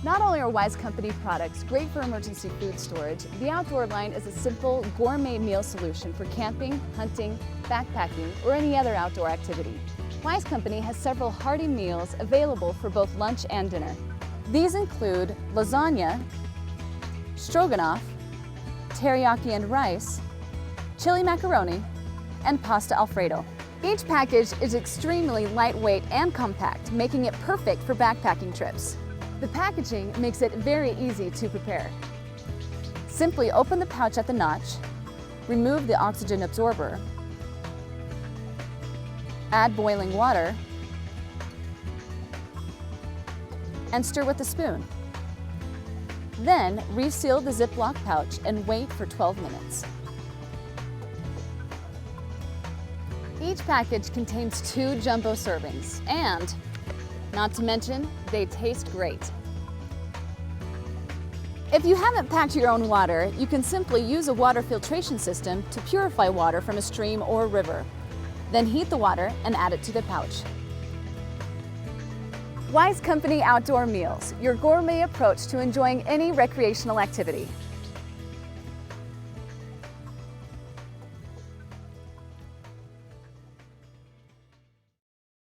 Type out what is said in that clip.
Not only are Wise Company products great for emergency food storage, the Outdoor line is a simple gourmet meal solution for camping, hunting, backpacking, or any other outdoor activity. Wise Company has several hearty meals available for both lunch and dinner. These include lasagna, stroganoff, teriyaki and rice, chili macaroni, and pasta alfredo. Each package is extremely lightweight and compact, making it perfect for backpacking trips. The packaging makes it very easy to prepare. Simply open the pouch at the notch, remove the oxygen absorber, add boiling water, and stir with a spoon. Then reseal the Ziploc pouch and wait for 12 minutes. Each package contains 2 jumbo servings and, not to mention, they taste great. If you haven't packed your own water, you can simply use a water filtration system to purify water from a stream or river. Then heat the water and add it to the pouch. Wise Company Outdoor Meals, your gourmet approach to enjoying any recreational activity.